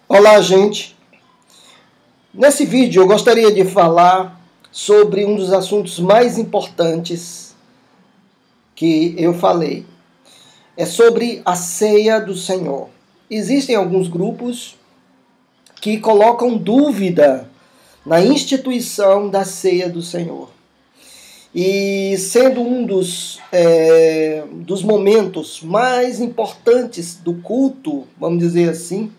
Olá, gente. Nesse vídeo eu gostaria de falar sobre um dos assuntos mais importantes que eu falei. É sobre a ceia do Senhor. Existem alguns grupos que colocam dúvida na instituição da ceia do Senhor. E sendo um dos momentos mais importantes do culto, vamos dizer assim,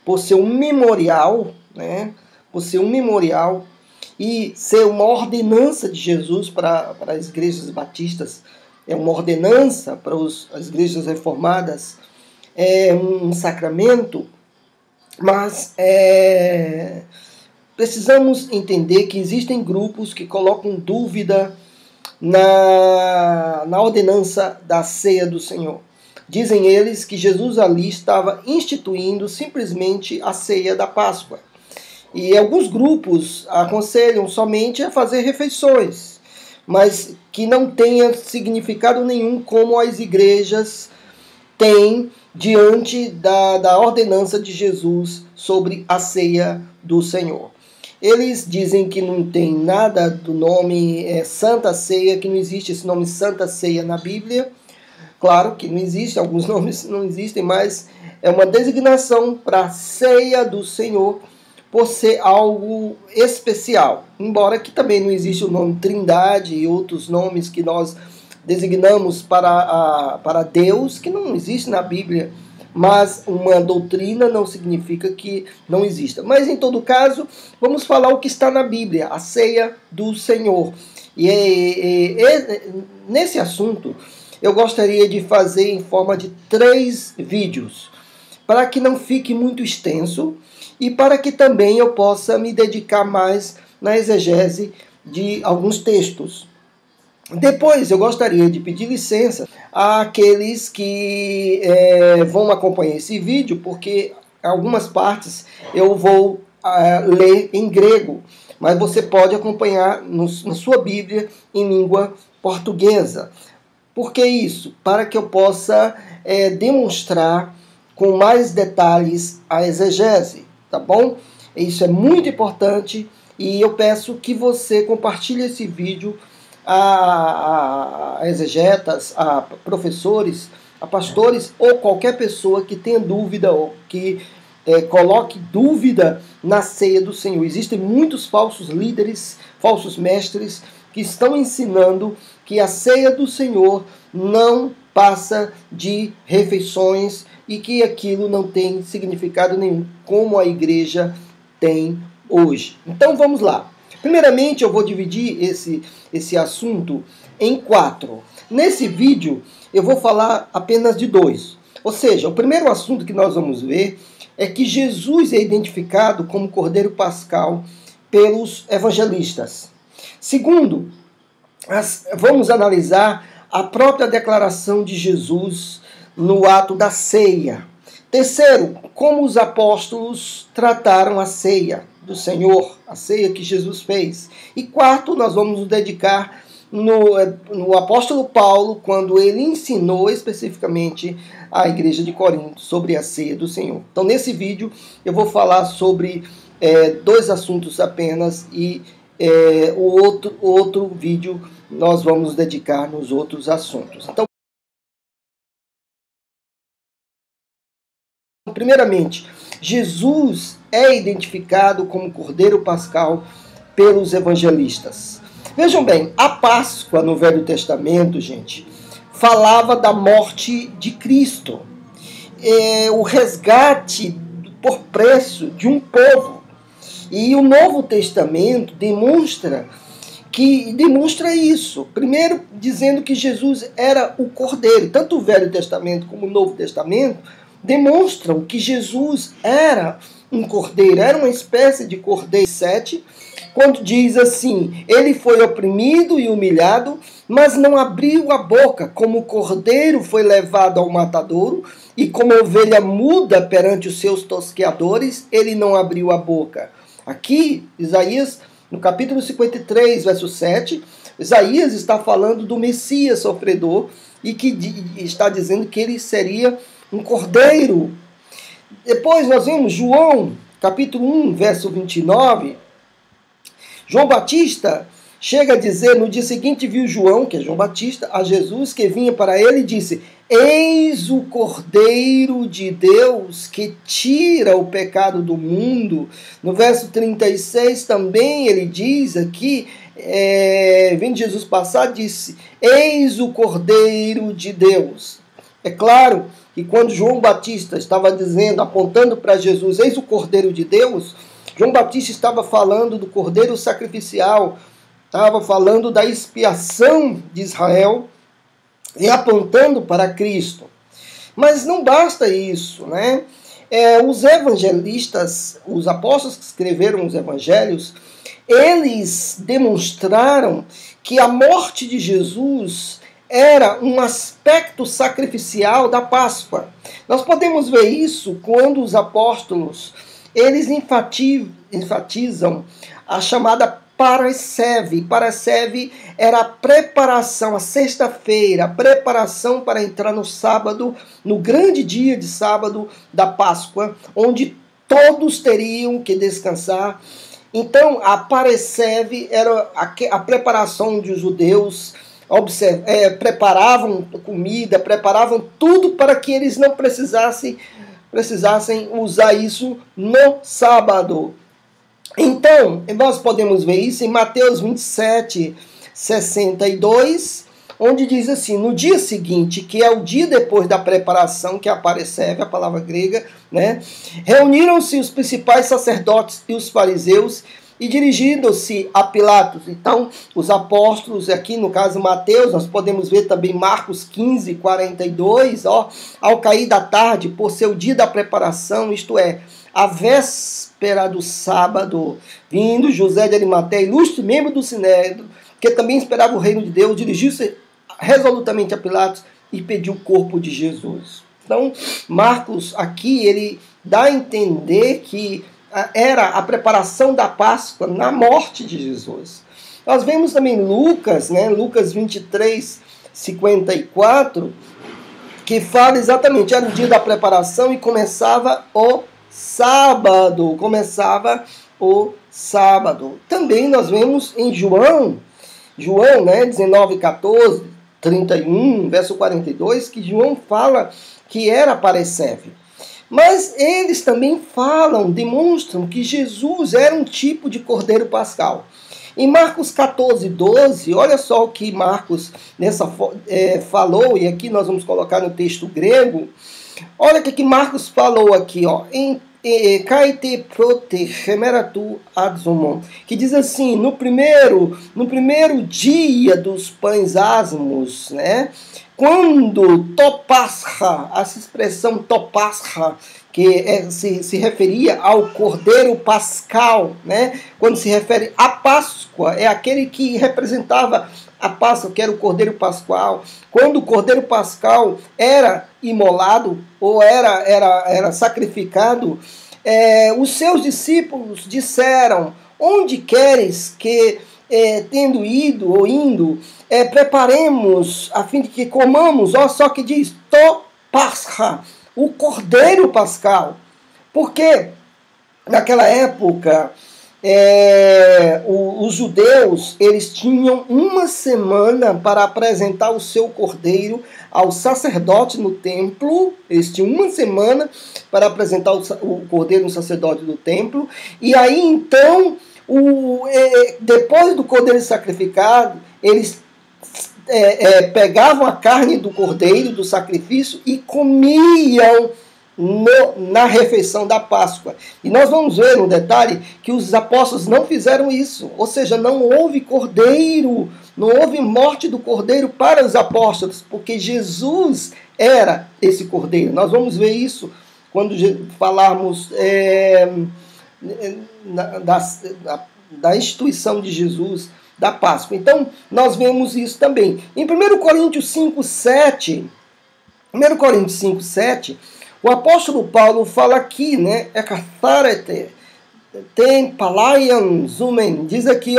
por ser um memorial, né? Por ser um memorial e ser uma ordenança de Jesus para as igrejas batistas, é uma ordenança para as igrejas reformadas, é um sacramento, mas precisamos entender que existem grupos que colocam dúvida na ordenança da ceia do Senhor. Dizem eles que Jesus ali estava instituindo simplesmente a ceia da Páscoa. E alguns grupos aconselham somente a fazer refeições, mas que não tenha significado nenhum como as igrejas têm diante da ordenança de Jesus sobre a ceia do Senhor. Eles dizem que não tem nada do nome Santa Ceia, que não existe esse nome Santa Ceia na Bíblia. Claro que não existe, alguns nomes não existem, mas é uma designação para a ceia do Senhor por ser algo especial. Embora que também não existe o nome Trindade e outros nomes que nós designamos para Deus, que não existe na Bíblia, mas uma doutrina não significa que não exista. Mas em todo caso, vamos falar o que está na Bíblia, a ceia do Senhor. E nesse assunto eu gostaria de fazer em forma de 3 vídeos, para que não fique muito extenso e para que também eu possa me dedicar mais na exegese de alguns textos. Depois eu gostaria de pedir licença àqueles que vão acompanhar esse vídeo, porque algumas partes eu vou ler em grego, mas você pode acompanhar na sua Bíblia em língua portuguesa. Por que isso? Para que eu possa demonstrar com mais detalhes a exegese, tá bom? Isso é muito importante e eu peço que você compartilhe esse vídeo a exegetas, a professores, a pastores ou qualquer pessoa que tenha dúvida ou que coloque dúvida na ceia do Senhor. Existem muitos falsos líderes, falsos mestres que estão ensinando que a ceia do Senhor não passa de refeições e que aquilo não tem significado nenhum, como a igreja tem hoje. Então vamos lá. Primeiramente eu vou dividir esse assunto em 4. Nesse vídeo eu vou falar apenas de 2. Ou seja, o primeiro assunto que nós vamos ver é que Jesus é identificado como Cordeiro Pascal pelos evangelistas. Segundo, vamos analisar a própria declaração de Jesus no ato da ceia. Terceiro, como os apóstolos trataram a ceia do Senhor, a ceia que Jesus fez. E quarto, nós vamos nos dedicar no apóstolo Paulo, quando ele ensinou especificamente à igreja de Corinto sobre a ceia do Senhor. Então, nesse vídeo, eu vou falar sobre 2 assuntos apenas e o outro vídeo nós vamos nos dedicar nos outros assuntos. Então, primeiramente, Jesus é identificado como Cordeiro Pascal pelos evangelistas. Vejam bem, a Páscoa no Velho Testamento, gente, falava da morte de Cristo, o resgate por preço de um povo. E o Novo Testamento demonstra isso. Primeiro, dizendo que Jesus era o Cordeiro. Tanto o Velho Testamento como o Novo Testamento demonstram que Jesus era um cordeiro, era uma espécie de cordeiro. 7, quando diz assim: ele foi oprimido e humilhado, mas não abriu a boca, como o cordeiro foi levado ao matadouro, e como ovelha muda perante os seus tosqueadores, ele não abriu a boca. Aqui, Isaías, no capítulo 53, verso 7, Isaías está falando do Messias sofredor e que está dizendo que ele seria um cordeiro. Depois nós vemos João, capítulo 1, verso 29. João Batista chega a dizer, no dia seguinte viu João, que é João Batista, a Jesus que vinha para ele e disse: eis o Cordeiro de Deus que tira o pecado do mundo. No verso 36 também ele diz aqui, vendo Jesus passar, disse: eis o Cordeiro de Deus. É claro que quando João Batista estava dizendo, apontando para Jesus, eis o Cordeiro de Deus, João Batista estava falando do Cordeiro sacrificial, estava falando da expiação de Israel e apontando para Cristo. Mas não basta isso, né? Os evangelistas, os apóstolos que escreveram os evangelhos, eles demonstraram que a morte de Jesus era um aspecto sacrificial da Páscoa. Nós podemos ver isso quando os apóstolos eles enfatizam a chamada Parasceve. Parasceve era a preparação, a sexta-feira, a preparação para entrar no sábado, no grande dia de sábado da Páscoa, onde todos teriam que descansar. Então, a Parasceve era a preparação onde os judeus preparavam comida, preparavam tudo para que eles não precisassem usar isso no sábado. Então, nós podemos ver isso em Mateus 27, 62, onde diz assim: no dia seguinte, que é o dia depois da preparação, que é a Parasceve, a palavra grega, né, reuniram-se os principais sacerdotes e os fariseus e dirigindo-se a Pilatos. Então, os apóstolos, aqui no caso Mateus, nós podemos ver também Marcos 15, 42, ao cair da tarde, por ser o dia da preparação, isto é, a véspera do sábado, vindo José de Arimateia, ilustre membro do Sinédrio, que também esperava o reino de Deus, dirigiu-se resolutamente a Pilatos e pediu o corpo de Jesus. Então, Marcos aqui, ele dá a entender que era a preparação da Páscoa na morte de Jesus. Nós vemos também Lucas, né, Lucas 23, 54, que fala exatamente, era o dia da preparação e começava o sábado. Também nós vemos em João, né, 19, 14, 31, verso 42, que João fala que era a Parasceve. Mas eles também demonstram que Jesus era um tipo de cordeiro pascal. Em Marcos 14, 12, olha só o que Marcos falou, e aqui nós vamos colocar no texto grego. Olha o que Marcos falou aqui, Kaite prote gemeratu adzomon, que diz assim, no primeiro dia dos pães asmos, né? Quando topascha, essa expressão topascha, que se referia ao cordeiro pascal, né? Quando se refere à Páscoa, é aquele que representava a Páscoa, que era o cordeiro pascal. Quando o cordeiro pascal era imolado ou era sacrificado, os seus discípulos disseram: onde queres que, tendo ido ou indo, preparemos a fim de que comamos? Só que diz to pascha, o cordeiro pascal. Porque naquela época os judeus, eles tinham uma semana para apresentar o seu cordeiro ao sacerdote no templo. Eles tinham uma semana para apresentar o cordeiro no sacerdote do templo. E aí então, depois do cordeiro sacrificado, eles pegavam a carne do cordeiro, do sacrifício, e comiam na refeição da Páscoa. E nós vamos ver no detalhe que os apóstolos não fizeram isso, ou seja, não houve cordeiro, não houve morte do cordeiro para os apóstolos, porque Jesus era esse cordeiro. Nós vamos ver isso quando falarmos da instituição de Jesus, da Páscoa. Então, nós vemos isso também. Em 1 Coríntios 5, 7, o apóstolo Paulo fala aqui, né? Tem palaian zumen, diz aqui,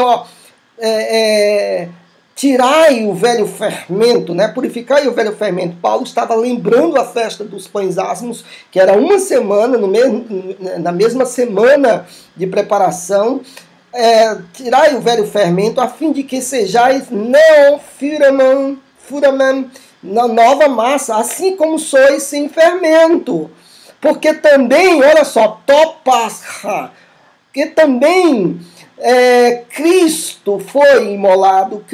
tirai o velho fermento, né? Purificai o velho fermento. Paulo estava lembrando a festa dos pães asmos, que era uma semana, na mesma semana de preparação. Tirai o velho fermento, a fim de que sejais furaman, na nova massa, assim como sois sem fermento. Porque também, olha só, topasha, que também Cristo foi imolado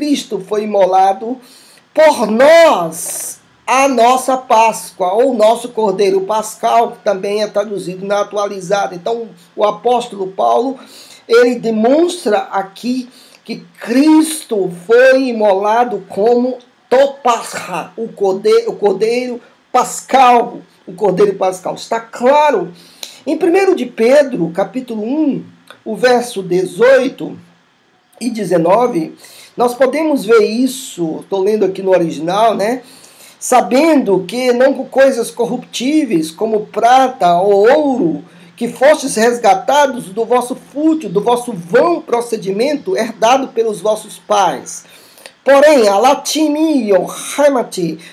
por nós, a nossa Páscoa, ou nosso Cordeiro Pascal, que também é traduzido na atualizada. Então, o apóstolo Paulo, ele demonstra aqui que Cristo foi imolado como Topasha, o Cordeiro Pascal, o Cordeiro Pascal. Está claro? Em 1 de Pedro, capítulo 1, o verso 18 e 19, nós podemos ver isso, estou lendo aqui no original, né? Sabendo que não com coisas corruptíveis, como prata ou ouro, que fostes resgatados do vosso fútil, do vosso vão procedimento herdado pelos vossos pais. Porém,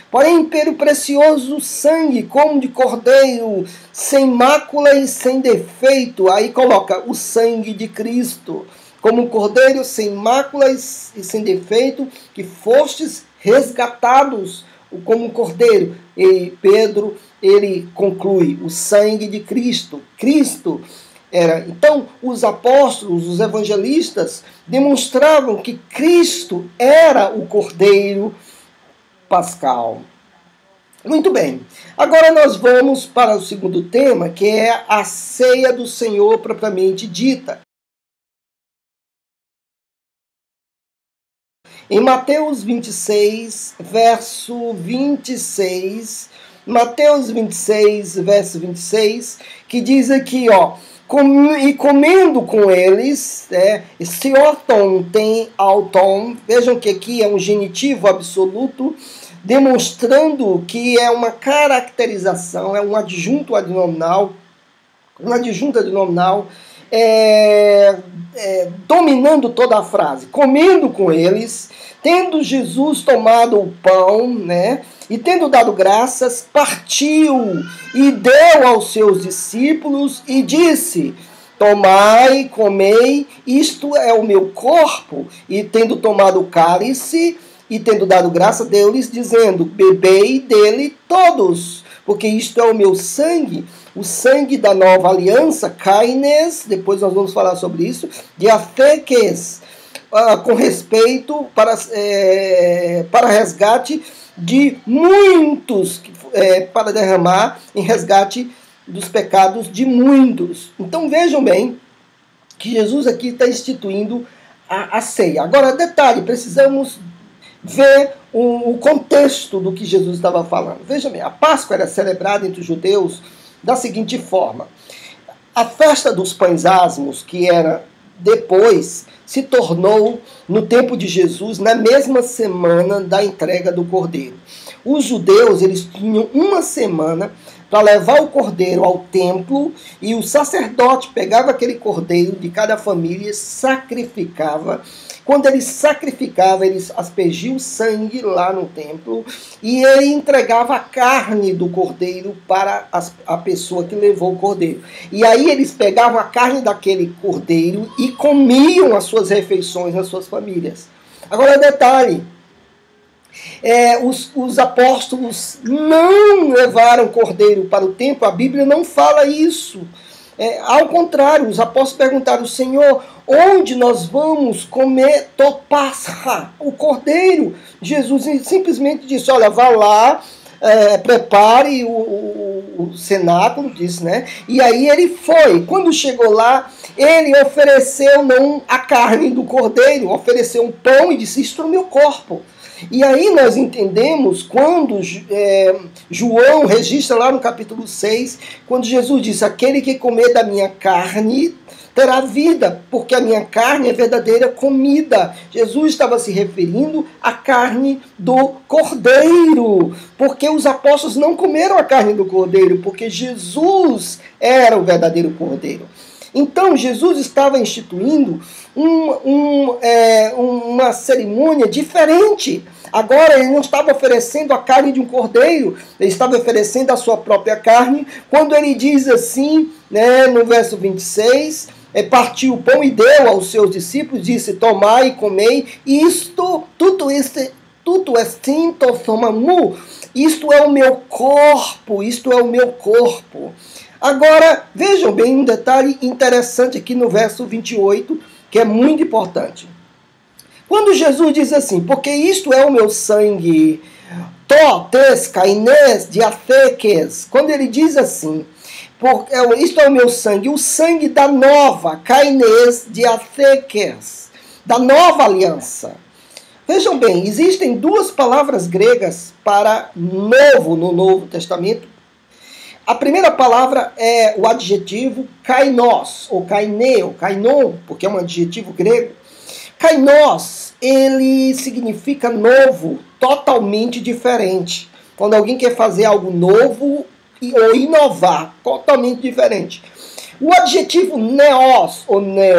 porém, pelo precioso sangue, como de cordeiro, sem mácula e sem defeito. Aí coloca o sangue de Cristo, como um cordeiro sem mácula e sem defeito, que fostes resgatados como um cordeiro. E Pedro, ele conclui, o sangue de Cristo. Cristo era. Então, os apóstolos, os evangelistas, demonstravam que Cristo era o Cordeiro Pascal. Muito bem. Agora nós vamos para o segundo tema, que é a ceia do Senhor propriamente dita. Em Mateus 26, verso 26, Mateus 26, verso 26, que diz aqui, e comendo com eles, seorton tem auton, vejam que aqui é um genitivo absoluto, demonstrando que é uma caracterização, é um adjunto adnominal, dominando toda a frase. Comendo com eles, tendo Jesus tomado o pão, né, e tendo dado graças, partiu e deu aos seus discípulos e disse: tomai, comei, isto é o meu corpo. E tendo tomado o cálice e tendo dado graça, deu-lhes, dizendo: bebei dele todos, porque isto é o meu sangue, o sangue da nova aliança, kaines, depois nós vamos falar sobre isso, de afeques, com respeito para resgate de muitos, para derramar em resgate dos pecados de muitos. Então vejam bem que Jesus aqui está instituindo a ceia. Agora, detalhe, precisamos ver o contexto do que Jesus estava falando. Vejam bem, a Páscoa era celebrada entre os judeus da seguinte forma: a festa dos pães asmos, que era depois, se tornou, no tempo de Jesus, na mesma semana da entrega do cordeiro. Os judeus, eles tinham uma semana para levar o cordeiro ao templo, e o sacerdote pegava aquele cordeiro de cada família e sacrificava. Quando ele sacrificava, ele aspergia o sangue lá no templo e ele entregava a carne do cordeiro para a pessoa que levou o cordeiro. E aí eles pegavam a carne daquele cordeiro e comiam as suas refeições nas suas famílias. Agora, detalhe. Os apóstolos não levaram cordeiro para o templo, a Bíblia não fala isso. Ao contrário, os apóstolos perguntaram: Senhor, onde nós vamos comer topasha, o cordeiro? Jesus simplesmente disse: olha, vá lá, prepare o cenáculo, disse, né? E aí ele foi. Quando chegou lá, ele ofereceu não a carne do cordeiro, ofereceu um pão e disse: isto é o meu corpo. E aí nós entendemos quando João registra lá no capítulo 6, quando Jesus disse: aquele que comer da minha carne terá vida, porque a minha carne é verdadeira comida. Jesus estava se referindo à carne do cordeiro, porque os apóstolos não comeram a carne do cordeiro, porque Jesus era o verdadeiro cordeiro. Então Jesus estava instituindo uma cerimônia diferente. Agora ele não estava oferecendo a carne de um cordeiro, ele estava oferecendo a sua própria carne. Quando ele diz assim, né, no verso 26, partiu o pão e deu aos seus discípulos, disse, tomai e comei, tudo isto é o meu corpo, isto é o meu corpo. Agora, vejam bem um detalhe interessante aqui no verso 28, que é muito importante. Quando Jesus diz assim, porque isto é o meu sangue, tes kaines diatheques, quando ele diz assim, isto é o meu sangue, o sangue da nova, kaines diatheques, da nova aliança. Vejam bem, existem duas palavras gregas para novo no Novo Testamento. A primeira palavra é o adjetivo kainos, ou kaine, ou kainon, porque é um adjetivo grego. Kainos, ele significa novo, totalmente diferente. Quando alguém quer fazer algo novo ou inovar, totalmente diferente. O adjetivo neos, ou nee,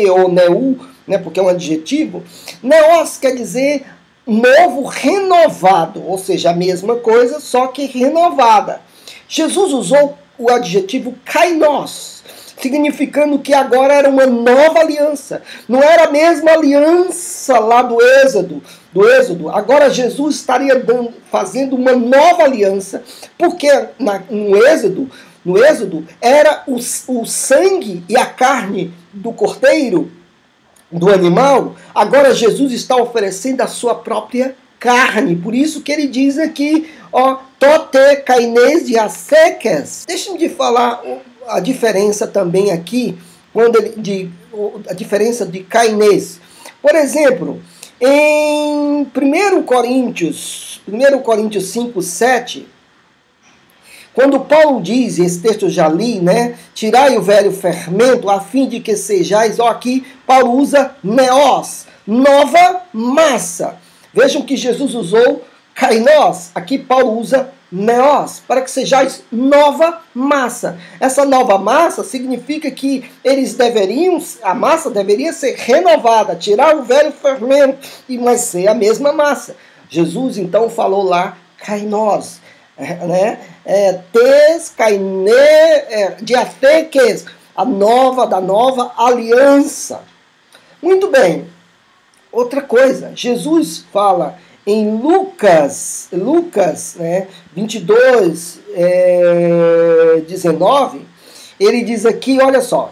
ou neu, né, porque é um adjetivo, neos quer dizer novo, renovado, ou seja, a mesma coisa, só que renovada. Jesus usou o adjetivo kainos, significando que agora era uma nova aliança. Não era a mesma aliança lá do Êxodo. Agora Jesus estaria fazendo uma nova aliança, porque no Êxodo era o sangue e a carne do cordeiro, do animal. Agora Jesus está oferecendo a sua própria carne. Por isso que ele diz aqui, tote kaines diatheques. Deixem de falar a diferença também aqui, a diferença de kaines. Por exemplo, em 1 Coríntios 5, 7, quando Paulo diz, esse texto eu já li, né? Tirai o velho fermento, a fim de que sejais, aqui Paulo usa neos, nova massa. Vejam que Jesus usou kainos, aqui Paulo usa neos, para que sejais nova massa. Essa nova massa significa que a massa deveria ser renovada, tirar o velho fermento, mas ser a mesma massa. Jesus então falou lá kainos, né? Tes kaine diatheques, da nova aliança. Muito bem. Outra coisa, Jesus fala em Lucas, né, 22, 19, ele diz aqui, olha só,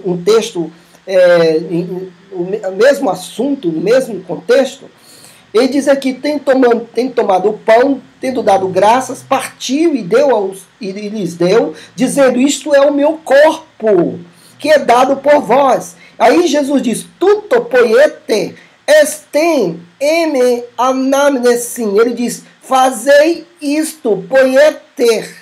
um texto, o mesmo assunto, no mesmo contexto, ele diz aqui, tem tomado o pão, tendo dado graças, partiu e lhes deu, dizendo, isto é o meu corpo, que é dado por vós. Aí Jesus diz, tuto poiete, estem eme anamnesim. Ele diz, fazei isto, poieter,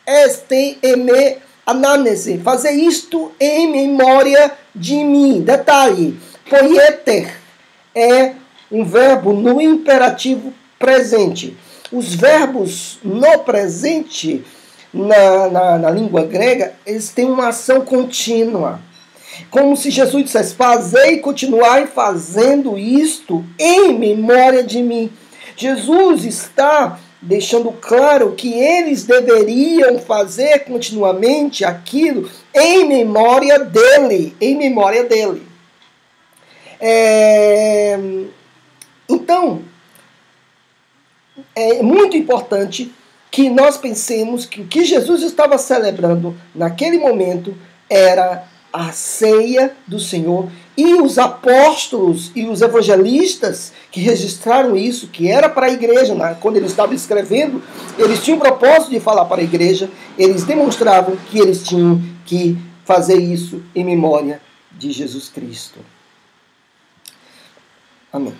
estem eme anamnesim. Fazei isto em memória de mim. Detalhe, poieter é um verbo no imperativo presente. Os verbos no presente, na língua grega, eles têm uma ação contínua. Como se Jesus dissesse, fazei e continuai fazendo isto em memória de mim. Jesus está deixando claro que eles deveriam fazer continuamente aquilo em memória dele. Em memória dele. Então, é muito importante que nós pensemos que o que Jesus estava celebrando naquele momento era a ceia do Senhor, e os apóstolos e os evangelistas que registraram isso, que era para a igreja, quando eles estavam escrevendo, eles tinham o propósito de falar para a igreja, eles demonstravam que eles tinham que fazer isso em memória de Jesus Cristo. Amém.